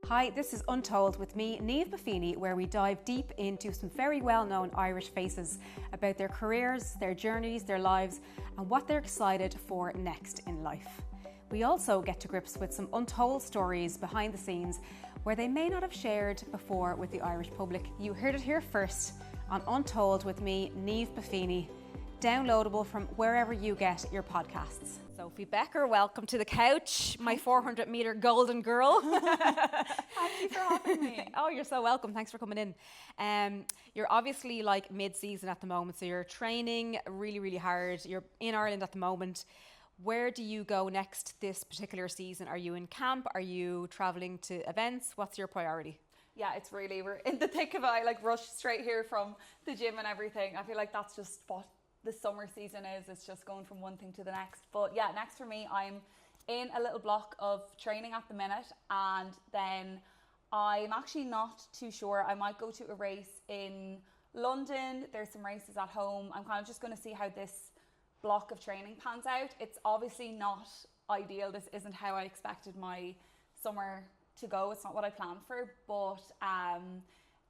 Hi, this is Untold with me, Niamh Buffini, where we dive deep into some very well-known Irish faces about their careers, their journeys, their lives, and what they're excited for next in life. We also get to grips with some untold stories behind the scenes where they may not have shared before with the Irish public. You heard it here first on Untold with me, Niamh Buffini, downloadable from wherever you get your podcasts. Sophie Becker, welcome to the couch, my 400-metre golden girl. Thank you for having me. Oh, you're so welcome. Thanks for coming in. You're obviously like mid-season at the moment, so you're training really, really hard. You're in Ireland at the moment. Where do you go next this particular season? Are you in camp? Are you travelling to events? What's your priority? Yeah, it's really, we're in the thick of it. I rush straight here from the gym and everything. I feel like that's just what the summer season is. It's just going from one thing to the next. But yeah, next for me, I'm in a little block of training at the minute, and then I'm actually not too sure. I might go to a race in London. There's some races at home. I'm kind of just going to see how this block of training pans out. It's obviously not ideal. This isn't how I expected my summer to go. It's not what I planned for, but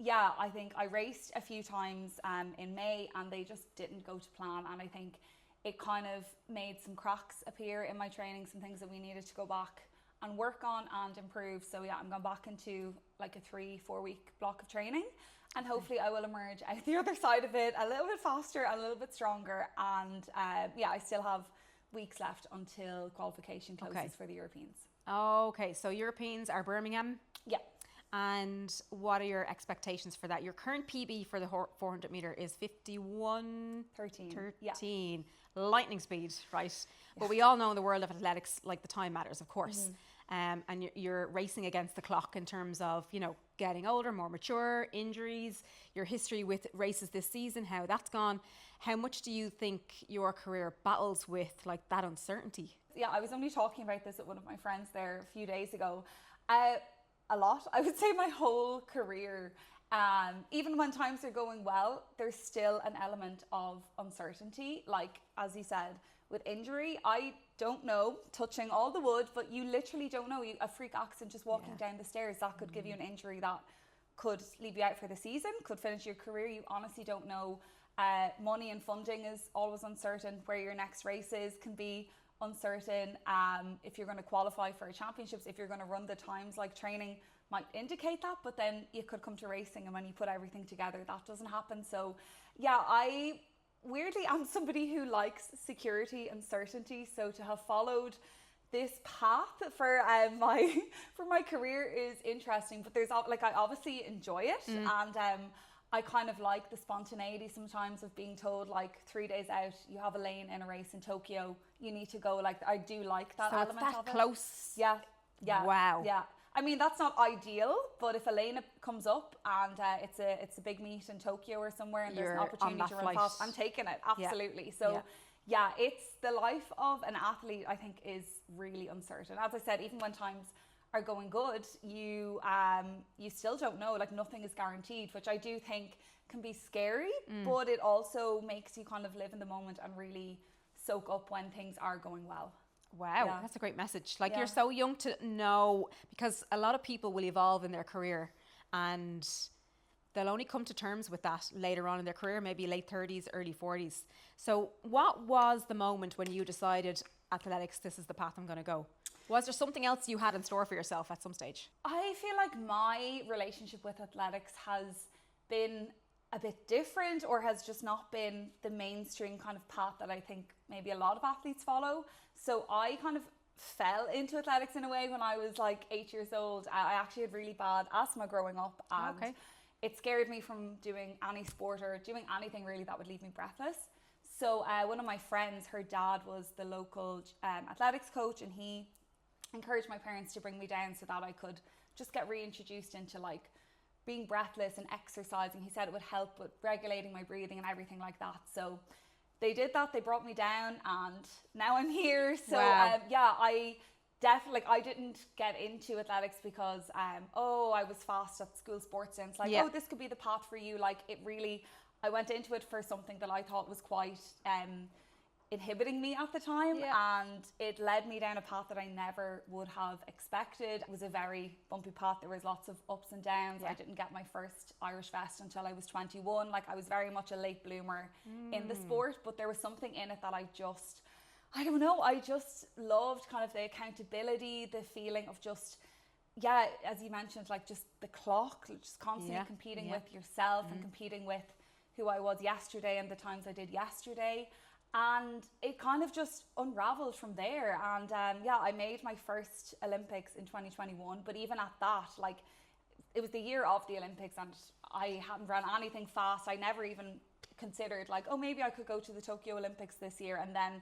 yeah, I think I raced a few times in May and they just didn't go to plan, and I think it kind of made some cracks appear in my training, some things that we needed to go back and work on and improve. So yeah, I'm going back into like a 3-4 week block of training, and hopefully I will emerge out the other side of it a little bit faster, a little bit stronger, and yeah, I still have weeks left until qualification closes for the Europeans. Okay, so Europeans are Birmingham. Yeah. And what are your expectations for that? Your current PB for the 400 metre is 51:13. Yeah. Lightning speed, right? Yeah. But we all know in the world of athletics, like, the time matters, of course. And you're racing against the clock in terms of, you know, getting older, more mature, injuries, your history with races this season, how that's gone. How much do you think your career battles with, like, that uncertainty? Yeah, I was only talking about this with one of my friends there a few days ago. A lot. I would say my whole career, even when times are going well, there's still an element of uncertainty. Like, as you said, with injury, I don't know, touching all the wood, but you literally don't know. A freak accident just walking down the stairs, that could give you an injury that could leave you out for the season, could finish your career. You honestly don't know. Money and funding is always uncertain. Where your next race is can be uncertain. If you're going to qualify for championships, if you're going to run the times, like, training might indicate that, but then you could come to racing and when you put everything together, that doesn't happen. So yeah, I weirdly am somebody who likes security and certainty, so to have followed this path for my career is interesting. But there's, like, I obviously enjoy it, and I kind of like the spontaneity sometimes of being told, like, 3 days out, you have a lane in a race in Tokyo, you need to go. Like, I do like that element it's that of it. Close. Yeah. Wow. Yeah. I mean, that's not ideal, but if a lane comes up and it's a big meet in Tokyo or somewhere, and there's an opportunity to run fast, I'm taking it. Absolutely. So yeah, it's the life of an athlete, I think, is really uncertain. As I said, even when times are going good, you still don't know. Like, nothing is guaranteed, which I do think can be scary, but it also makes you kind of live in the moment and really soak up when things are going well. Wow, that's a great message. Like, you're so young to know, because a lot of people will evolve in their career and they'll only come to terms with that later on in their career, maybe late 30s, early 40s. So what was the moment when you decided, athletics, this is the path I'm going to go? Was there something else you had in store for yourself at some stage? I feel like my relationship with athletics has been a bit different, or has just not been the mainstream kind of path that I think maybe a lot of athletes follow. So I kind of fell into athletics in a way when I was like 8 years old. I actually had really bad asthma growing up, and it scared me from doing any sport or doing anything really that would leave me breathless. So one of my friends, her dad was the local athletics coach, and he encouraged my parents to bring me down so that I could just get reintroduced into, like, being breathless and exercising. He said it would help with regulating my breathing and everything like that. So they did that. They brought me down, and now I'm here. So yeah, I definitely, like, I didn't get into athletics because I was fast at school sports, and it's like, oh, this could be the path for you. Like, it really, I went into it for something that I thought was quite inhibiting me at the time, and it led me down a path that I never would have expected. It was a very bumpy path. There was lots of ups and downs. I didn't get my first Irish vest until I was 21. Like, I was very much a late bloomer in the sport, but there was something in it that I don't know, I just loved kind of the accountability, the feeling of just, as you mentioned, like just the clock, just constantly competing with yourself and competing with who I was yesterday and the times I did yesterday. And it kind of just unraveled from there. And I made my first Olympics in 2021. But even at that, like, it was the year of the Olympics and I hadn't run anything fast. I never even considered like, oh, maybe I could go to the Tokyo Olympics this year. And then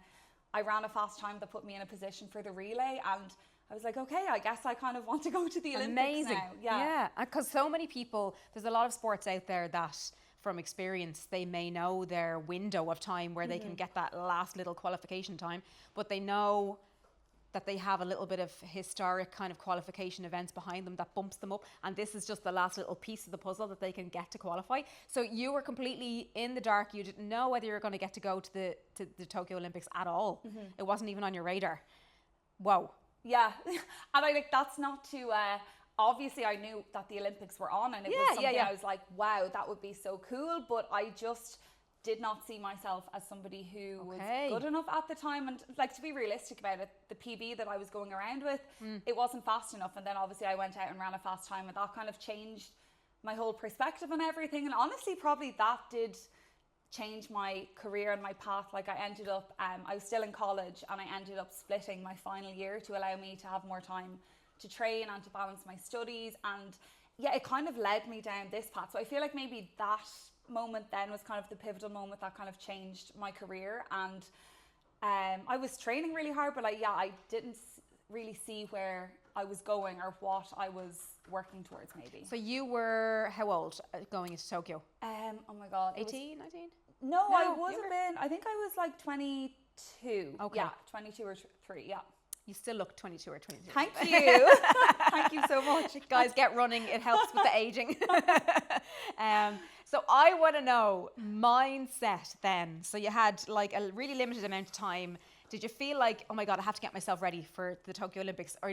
I ran a fast time that put me in a position for the relay. And I was like, okay, I guess I kind of want to go to the Olympics now. Yeah, because so many people, there's a lot of sports out there that, from experience, they may know their window of time where they can get that last little qualification time, but they know that they have a little bit of historic kind of qualification events behind them that bumps them up, and this is just the last little piece of the puzzle that they can get to qualify. So you were completely in the dark. You didn't know whether you were going to get to go to the Tokyo Olympics at all. It wasn't even on your radar. Whoa. Yeah. And I think that's not to obviously I knew that the Olympics were on, and it was something I was like, wow, that would be so cool, but I just did not see myself as somebody who was good enough at the time. And like, to be realistic about it, the PB that I was going around with, it wasn't fast enough. And then obviously I went out and ran a fast time, and that kind of changed my whole perspective on everything. And honestly, probably that did change my career and my path. Like, I ended up, I was still in college, and I ended up splitting my final year to allow me to have more time to train and to balance my studies. And it kind of led me down this path. So I feel like maybe that moment then was kind of the pivotal moment that kind of changed my career. And I was training really hard, but I didn't really see where I was going or what I was working towards maybe. So you were how old going into Tokyo? Oh my God. 18, 19? No, I would have been, I think I was like 22. Okay. Yeah, 22 or 3, yeah. You still look 22 or 23. Thank you. Thank you so much. Guys, get running. It helps with the aging. So I want to know mindset then. So you had like a really limited amount of time. Did you feel like, oh my God, I have to get myself ready for the Tokyo Olympics? Or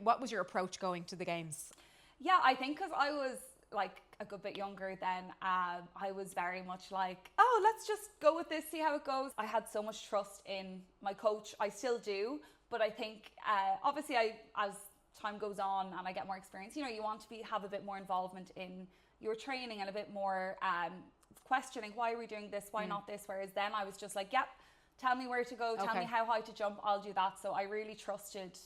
what was your approach going to the games? Yeah, I think because I was like a good bit younger then, I was very much like, oh, let's just go with this, see how it goes. I had so much trust in my coach. I still do. But I think, obviously, as time goes on and I get more experience, you know, you want to have a bit more involvement in your training and a bit more questioning, why are we doing this, why not this? Whereas then I was just like, yep, tell me where to go, tell me how high to jump, I'll do that. So I really trusted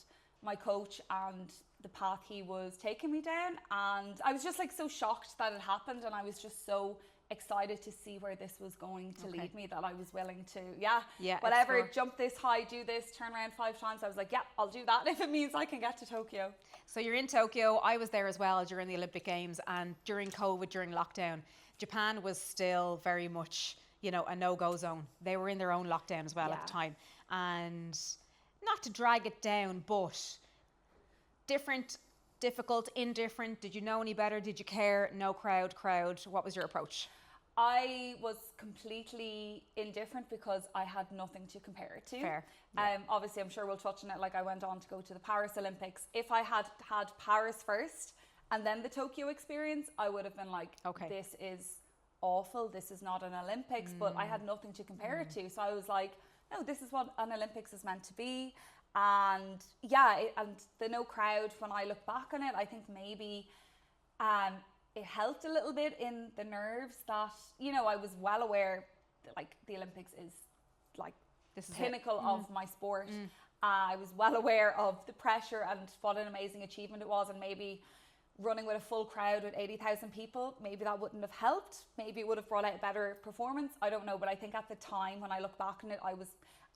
my coach and the path he was taking me down. And I was just like so shocked that it happened, and I was just so excited to see where this was going to lead me that I was willing to whatever, explore. Jump this high, do this, turn around 5 times. I was like, I'll do that if it means I can get to Tokyo. So you're in Tokyo. I was there as well during the Olympic Games, and during COVID, during lockdown, Japan was still very much, you know, a no-go zone. They were in their own lockdown as well at the time, and not to drag it down, but different, difficult, indifferent. Did you know any better? Did you care? No crowd. What was your approach? I was completely indifferent because I had nothing to compare it to. Fair. Obviously, I'm sure we'll touch on it. Like, I went on to go to the Paris Olympics. If I had Paris first and then the Tokyo experience, I would have been like, this is awful. This is not an Olympics. But I had nothing to compare it to. So I was like, no, this is what an Olympics is meant to be. And and the no crowd, when I look back on it, I think maybe it helped a little bit in the nerves that, you know, I was well aware that, like, the Olympics is like this pinnacle of my sport. I was well aware of the pressure and what an amazing achievement it was, and maybe running with a full crowd with 80,000 people, maybe that wouldn't have helped. Maybe it would have brought out a better performance. I don't know, but I think at the time when I look back on it, I was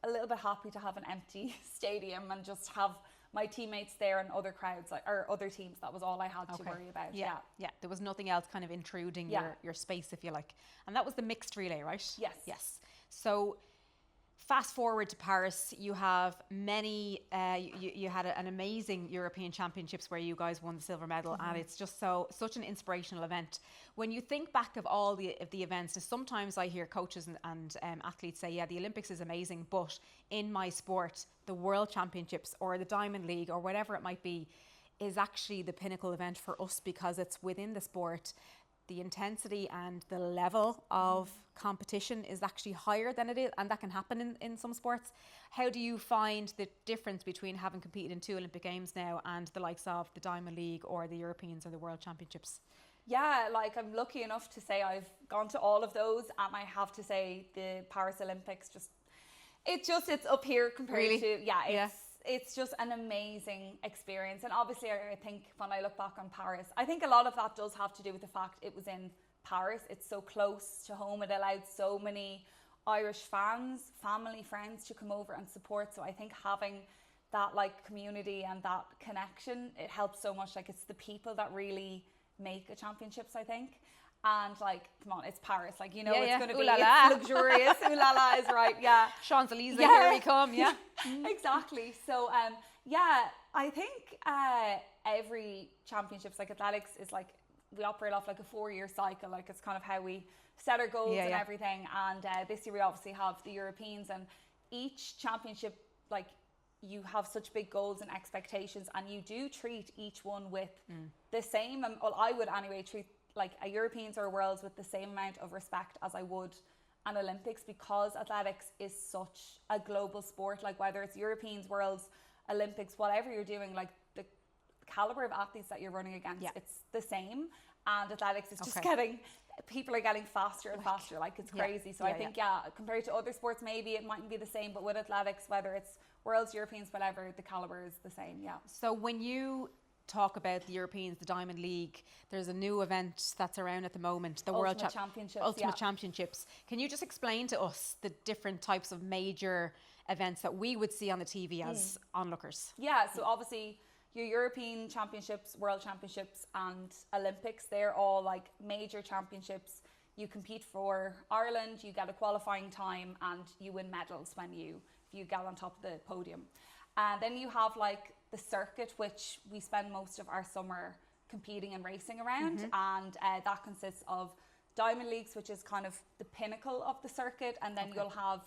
a little bit happy to have an empty stadium and just have my teammates there and other crowds, like, or other teams. That was all I had to worry about. Yeah. There was nothing else kind of intruding your space, if you like. And that was the mixed relay, right? Yes. So Fast forward to Paris, you have many, you had an amazing European Championships where you guys won the silver medal, and it's just such an inspirational event. When you think back of all the events, sometimes I hear coaches and athletes say, yeah, the Olympics is amazing, but in my sport, the World Championships or the Diamond League or whatever it might be is actually the pinnacle event for us, because it's within the sport. The intensity and the level of competition is actually higher than it is, and that can happen in some sports. How do you find the difference between having competed in 2 Olympic Games now and the likes of the Diamond League or the Europeans or the World Championships? Yeah, like I'm lucky enough to say I've gone to all of those, and I have to say the Paris Olympics it's up here compared to it's just an amazing experience. And obviously I think when I look back on Paris, I think a lot of that does have to do with the fact it was in Paris. It's so close to home. It allowed so many Irish fans, family, friends to come over and support. So I think having that like community and that connection, it helps so much. Like, it's the people that really make a championships, I think. And like, come on, it's Paris. Like, it's going to be it's luxurious. Ooh la la is right. Yeah. Champs-Élysées, here we come. Yeah. Exactly. So, I think every championships, like athletics, is like, we operate off like a 4-year cycle. Like, it's kind of how we set our goals and everything. And this year we obviously have the Europeans, and each championship, like, you have such big goals and expectations, and you do treat each one with the same. Well, I would anyway treat like a Europeans or a Worlds with the same amount of respect as I would an Olympics, because athletics is such a global sport. Like, whether it's Europeans, Worlds, Olympics, whatever you're doing, like the caliber of athletes that you're running against, it's the same. And athletics is just people are getting faster and faster. Like, it's crazy. So I think, compared to other sports, maybe it mightn't be the same, but with athletics, whether it's Worlds, Europeans, whatever, the caliber is the same. Yeah. So when you talk about the Europeans, the Diamond League, there's a new event that's around at the moment, the World Championships. Ultimate Championships. Can you just explain to us the different types of major events that we would see on the TV as onlookers? Yeah, so obviously your European Championships, World Championships and Olympics, they're all like major championships. You compete for Ireland, you get a qualifying time, and you win medals when you get on top of the podium. And then you have like the circuit, which we spend most of our summer competing and racing around, and that consists of Diamond Leagues, which is kind of the pinnacle of the circuit, and then you'll have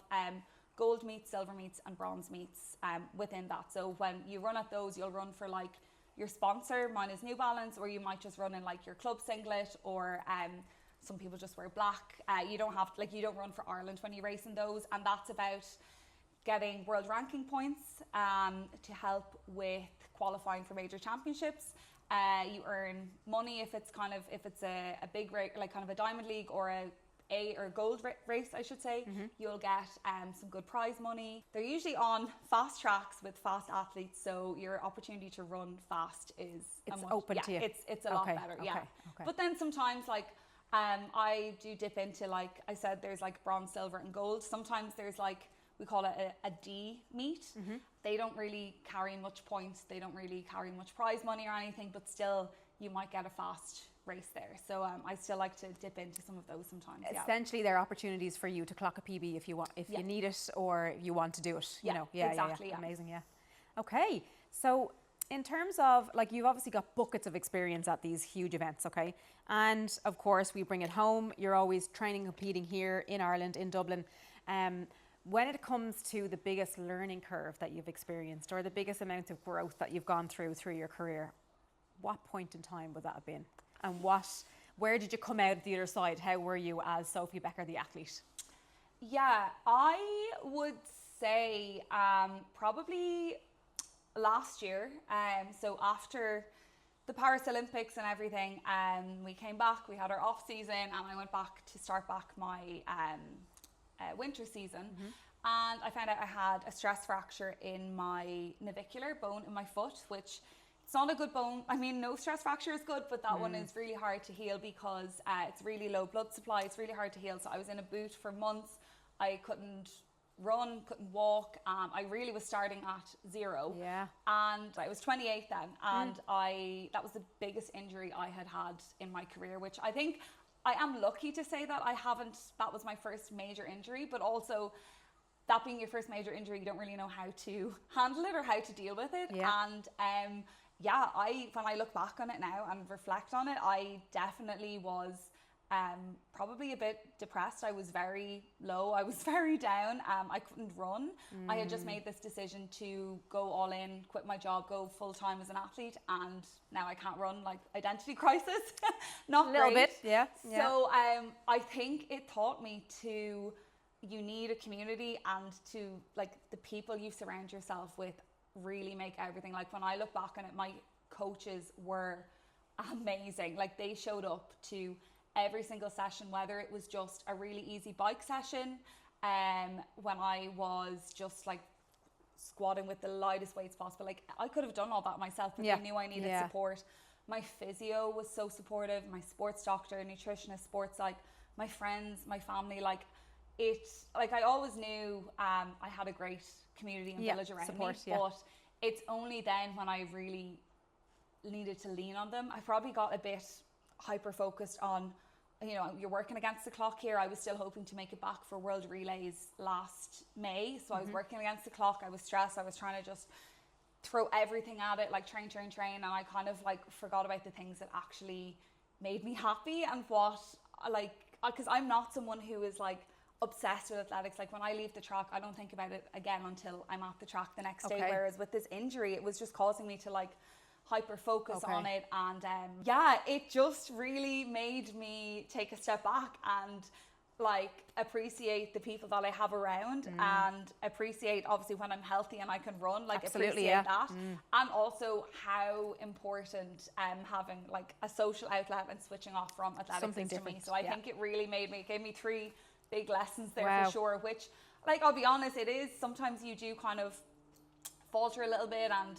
gold meets, silver meets and bronze meets within that. So when you run at those, you'll run for like your sponsor. Mine is New Balance, or you might just run in like your club singlet, or some people just wear black. You don't run for Ireland when you race in those, and that's about getting world ranking points to help with qualifying for major championships. You earn money if it's a big race, like kind of a Diamond League or a gold race, I should say. You'll get some good prize money. They're usually on fast tracks with fast athletes, so your opportunity to run fast is open to you. It's a lot better. Okay. But then sometimes, like, I do dip into, like I said, there's like bronze, silver and gold. Sometimes there's like, we call it a D meet. They don't really carry much points. They don't really carry much prize money or anything, but still you might get a fast race there. So I still like to dip into some of those sometimes. Essentially, there are opportunities for you to clock a PB if you want, if you need it or you want to do it. Exactly. Amazing. Okay. So in terms of, like, you've obviously got buckets of experience at these huge events, okay? And of course, we bring it home. You're always training, competing here in Ireland, in Dublin. When it comes to the biggest learning curve that you've experienced, or the biggest amount of growth that you've gone through your career, what point in time would that have been? And where did you come out the other side? How were you as Sophie Becker, the athlete? Yeah, I would say probably last year. So after the Paris Olympics and everything, we came back, we had our off season, and I went back to start back my winter season, and I found out I had a stress fracture in my navicular bone in my foot, which it's not a good bone. I mean, no stress fracture is good, but that one is really hard to heal because it's really low blood supply. It's really hard to heal. So I was in a boot for months. I couldn't run, couldn't walk. I really was starting at zero. Yeah. And I was 28 then, and that was the biggest injury I had in my career, which I think I am lucky to say that that was my first major injury, but also that being your first major injury, you don't really know how to handle it or how to deal with it. Yeah. And when I look back on it now and reflect on it, I definitely was probably a bit depressed. I was very low. I was very down. I couldn't run. I had just made this decision to go all in, quit my job, go full time as an athlete, and now I can't run. Like, identity crisis. Not a little great. bit, yeah. So I think it taught me to, you need a community, and to, like, the people you surround yourself with really make everything. Like, when I look back on it, my coaches were amazing. Like, they showed up to every single session, whether it was just a really easy bike session, when I was just like squatting with the lightest weights possible. Like, I could have done all that myself, but they knew I needed support. My physio was so supportive, my sports doctor, nutritionist, sports psych, my friends, my family. Like, I always knew I had a great community and village around me, but it's only then when I really needed to lean on them. I probably got a bit hyper focused on, you know, you're working against the clock here. I was still hoping to make it back for World Relays last May, so I was working against the clock. I was stressed. I was trying to just throw everything at it, like train, and I kind of like forgot about the things that actually made me happy, and what, like, because I'm not someone who is like obsessed with athletics. Like, when I leave the track, I don't think about it again until I'm at the track the next day. Whereas with this injury, it was just causing me to like hyper focus on it, and it just really made me take a step back and like appreciate the people that I have around, and appreciate, obviously, when I'm healthy and I can run, like, appreciate that, and also how important having like a social outlet and switching off from athletics is to me. So I think it really gave me 3 big lessons there for sure, which, like, I'll be honest, it is sometimes you do kind of falter a little bit, and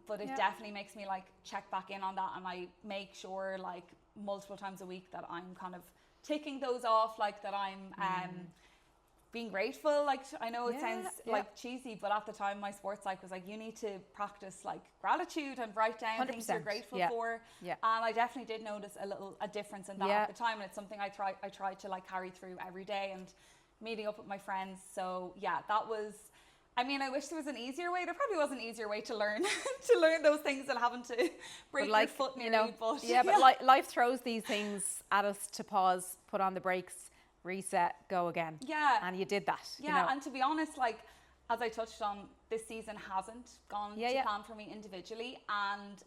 but it definitely makes me like check back in on that, and I make sure like multiple times a week that I'm kind of ticking those off, like that I'm being grateful. Like, I know it sounds like cheesy, but at the time my sports psych was like, you need to practice like gratitude and write down 100%. Things you're grateful for. And I definitely did notice a difference in that at the time, and it's something I tried to like carry through every day, and meeting up with my friends. So that was, I mean, I wish there was an easier way. There probably was an easier way to learn those things than having to break your foot nearly. But life throws these things at us to pause, put on the brakes, reset, go again. And you did that. And to be honest, like, as I touched on, this season hasn't gone to plan for me individually, and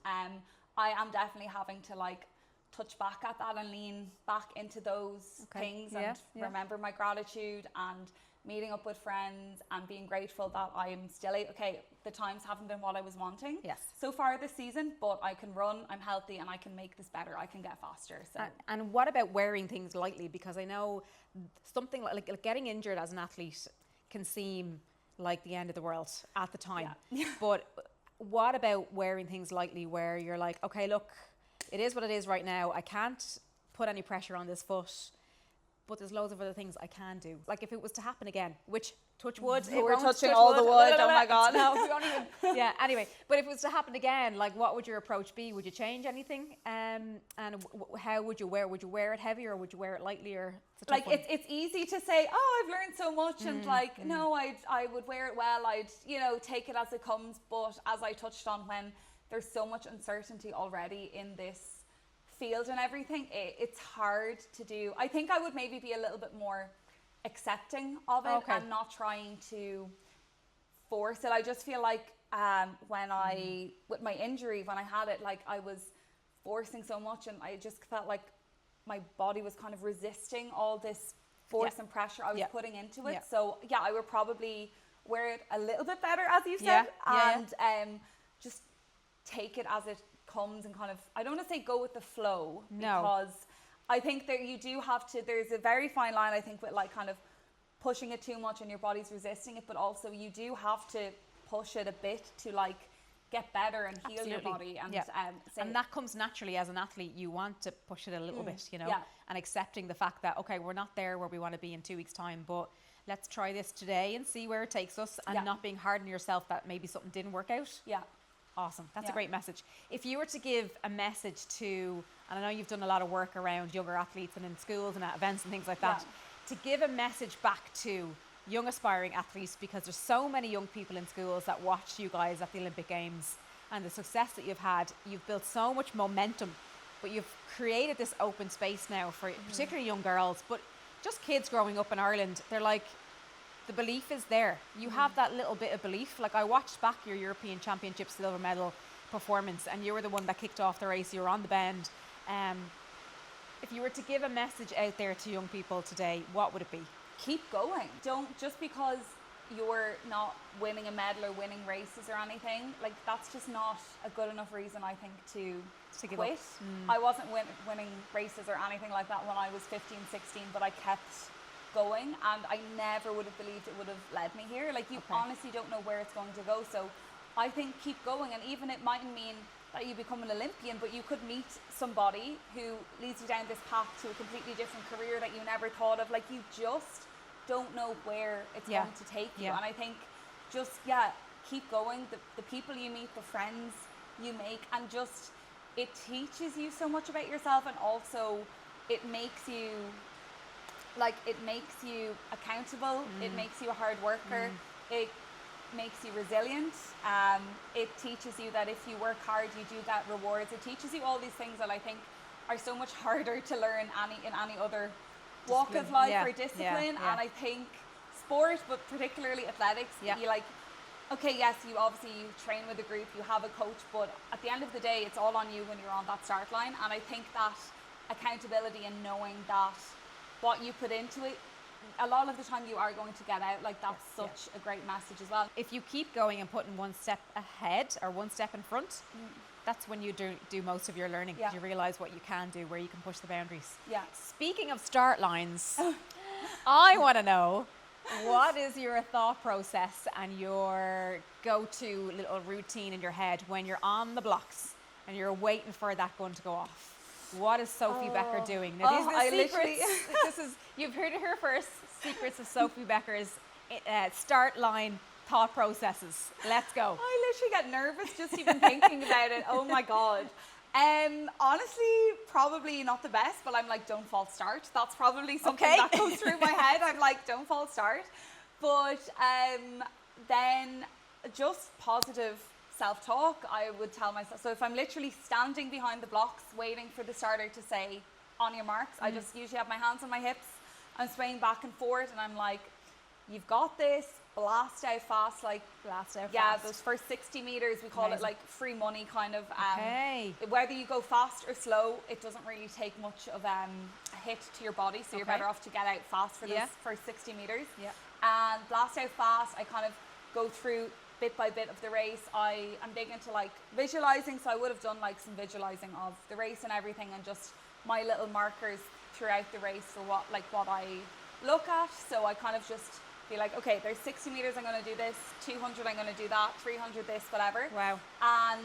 I am definitely having to like touch back at that and lean back into those things, and remember my gratitude, and meeting up with friends, and being grateful that I'm still the times haven't been what I was wanting so far this season, but I can run, I'm healthy, and I can make this better. I can get faster. So and what about wearing things lightly? Because I know something like getting injured as an athlete can seem like the end of the world at the time. But what about wearing things lightly, where you're like, okay, look, it is what it is right now. I can't put any pressure on this foot, but there's loads of other things I can do. Like, if it was to happen again, which, touch wood, we're touching all the wood. Oh my God. No, we don't even. Anyway, but if it was to happen again, like, what would your approach be? Would you change anything? And how would you wear? Would you wear it heavy, or would you wear it lightly? Or like, it's easy to say, oh, I've learned so much, and like, no, I would wear it well. I'd take it as it comes. But as I touched on, when there's so much uncertainty already in this field and everything, it's hard to do. I think I would maybe be a little bit more accepting of it, and not trying to force it. I just feel like when with my injury, when I had it, like, I was forcing so much, and I just felt like my body was kind of resisting all this force and pressure I was putting into it. So I would probably wear it a little bit better, as you said, and just take it as it comes, and kind of, I don't want to say go with the flow, because I think that you do have to, there's a very fine line, I think, with like kind of pushing it too much and your body's resisting it, but also you do have to push it a bit to like get better and heal your body. And and that comes naturally as an athlete. You want to push it a little bit, and accepting the fact that, okay, we're not there where we want to be in 2 weeks' time, but let's try this today and see where it takes us, and not being hard on yourself that maybe something didn't work out. Awesome. That's a great message. If you were to give a message to, and I know you've done a lot of work around younger athletes and in schools and at events and things like that, to give a message back to young aspiring athletes, because there's so many young people in schools that watch you guys at the Olympic Games and the success that you've had. You've built so much momentum, but you've created this open space now for particularly young girls, but just kids growing up in Ireland. They're like, the belief is there. You have that little bit of belief. Like, I watched back your European Championship silver medal performance, and you were the one that kicked off the race. You were on the bend. If you were to give a message out there to young people today, what would it be? Keep going. Don't, just because you're not winning a medal or winning races or anything, like, that's just not a good enough reason, I think, to give quit. up. I wasn't winning races or anything like that when I was 15, 16, but I kept going, and I never would have believed it would have led me here. Like, you honestly don't know where it's going to go. So I think keep going, and even it mightn't mean that you become an Olympian, but you could meet somebody who leads you down this path to a completely different career that you never thought of. Like, you just don't know where it's going to take you. And I think just, keep going. The people you meet, the friends you make, and just, it teaches you so much about yourself, and also it makes you, like, it makes you accountable. It makes you a hard worker. It makes you resilient. It teaches you that if you work hard, you do get rewards. It teaches you all these things that I think are so much harder to learn in any other walk of life or discipline. And I think sport, but particularly athletics, you like, okay, yes, you train with a group, you have a coach, but at the end of the day, it's all on you when you're on that start line. And I think that accountability and knowing that what you put into it, a lot of the time you are going to get out. Like, that's such a great message as well. If you keep going and putting one step ahead or one step in front, that's when you do most of your learning. You realize what you can do, where you can push the boundaries. Speaking of start lines, I want to know, what is your thought process and your go-to little routine in your head when you're on the blocks and you're waiting for that gun to go off? What is Sophie Becker doing? Now, these are the secrets. You've heard it here first. Secrets of Sophie Becker's start line thought processes. Let's go. I literally get nervous just even thinking about it. Oh my God. Honestly, probably not the best, but I'm like, don't false start. That's probably something that goes through my head. I'm like, don't false start. But then just positive self-talk, I would tell myself. So if I'm literally standing behind the blocks waiting for the starter to say, on your marks, I just usually have my hands on my hips. I'm swaying back and forth, and I'm like, you've got this. Blast out fast, like those first 60 meters, we call it like free money kind of. Whether you go fast or slow, it doesn't really take much of a hit to your body, so you're better off to get out fast for those first 60 meters. And blast out fast, I kind of go through bit by bit of the race. I'm big into like visualizing, so I would have done like some visualizing of the race and everything, and just my little markers throughout the race for what I look at. So I kind of just be like, okay, there's 60 meters, I'm going to do this, 200, I'm going to do that, 300, this, whatever. Wow. And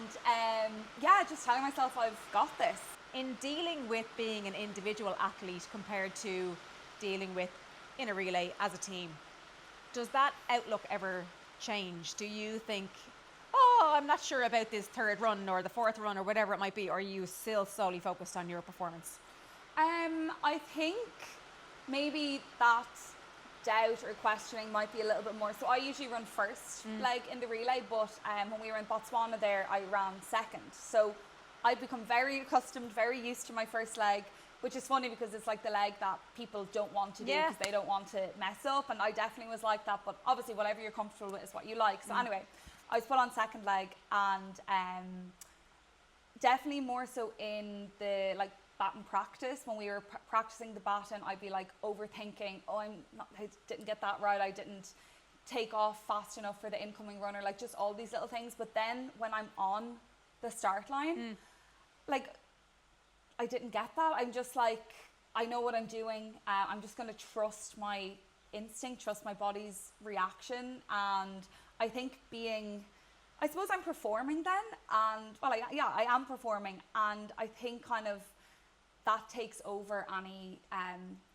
just telling myself I've got this. In dealing with being an individual athlete compared to dealing with in a relay as a team, does that outlook ever change? Do you think, I'm not sure about this third run or the fourth run or whatever it might be, or are you still solely focused on your performance? I think maybe that doubt or questioning might be a little bit more. So I usually run first, like in the relay, but when we were in Botswana there, I ran second. So I've become very accustomed, very used to my first leg, which is funny because it's like the leg that people don't want to do because they don't want to mess up. And I definitely was like that, but obviously whatever you're comfortable with is what you like. So anyway, I was put on second leg, and definitely more so in the like baton practice. When we were practicing the baton, I'd be like overthinking, I didn't get that right, I didn't take off fast enough for the incoming runner, like just all these little things. But then when I'm on the start line, like I didn't get that. I'm just like, I know what I'm doing. I'm just going to trust my instinct, trust my body's reaction. And I think I suppose I'm performing then, and I am performing, and I think kind of that takes over any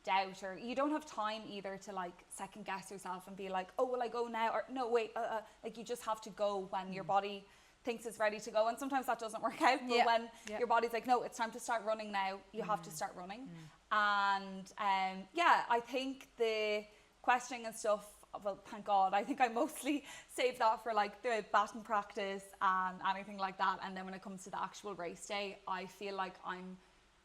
doubt, or you don't have time either to like second guess yourself and be like, oh, will I go now? Or no, wait, like you just have to go when your body thinks it's ready to go. And sometimes that doesn't work out, but when your body's like, no, it's time to start running now, you have to start running. And I think the questioning and stuff, well, thank God, I think I mostly save that for like the batting practice and anything like that. And then when it comes to the actual race day, I feel like I'm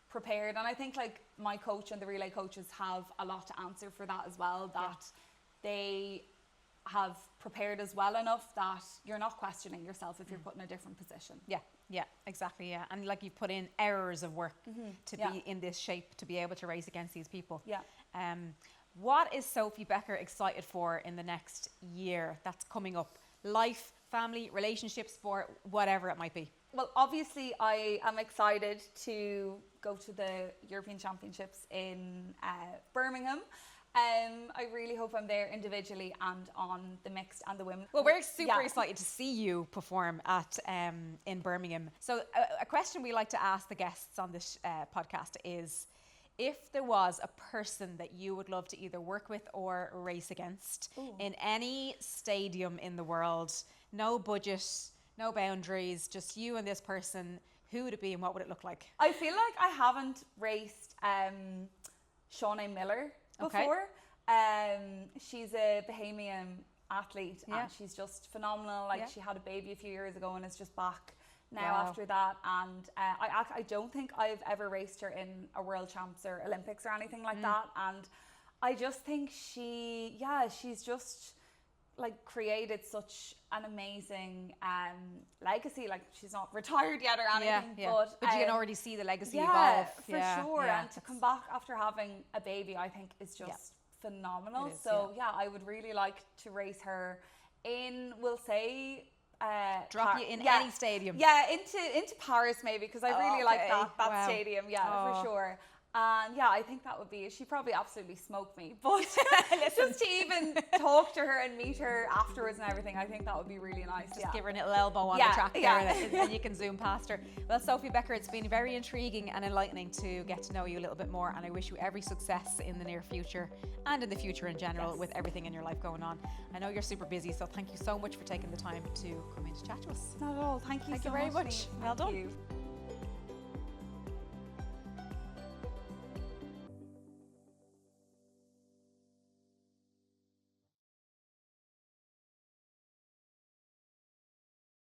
prepared. And I think like my coach and the relay coaches have a lot to answer for that as well, that they have prepared as well enough that you're not questioning yourself if you're put in a different position. Yeah, exactly. Yeah, and like you've put in hours of work to be in this shape, to be able to race against these people. What is Sophie Becker excited for in the next year that's coming up? Life, family, relationship, sport, whatever it might be. Well, obviously I am excited to go to the European Championships in Birmingham. I really hope I'm there individually and on the mixed and the women. Well, we're super excited to see you perform at in Birmingham. So a question we like to ask the guests on this podcast is, if there was a person that you would love to either work with or race against in any stadium in the world, no budget, no boundaries, just you and this person, who would it be and what would it look like? I feel like I haven't raced Shawnee Miller before. She's a Bahamian athlete and she's just phenomenal. Like she had a baby a few years ago and is just back now after that. And I don't think I've ever raced her in a World Champs or Olympics or anything like that. And I just think she's just like created such an amazing legacy. Like she's not retired yet or anything, but you can already see the legacy evolve. For sure. And to come back after having a baby, I think is just phenomenal. I would really like to race her in, we'll say, drop you in any stadium. Into Paris maybe, because I really like that stadium. For sure. And I think that would be, she'd probably absolutely smoke me, but just to even talk to her and meet her afterwards and everything, I think that would be really nice. Just give her a little elbow on the track there and you can zoom past her. Well, Sophie Becker, it's been very intriguing and enlightening to get to know you a little bit more, and I wish you every success in the near future and in the future in general with everything in your life going on. I know you're super busy, so thank you so much for taking the time to come in to chat to us. Not at all. Thank you so very much. much. Well done. You.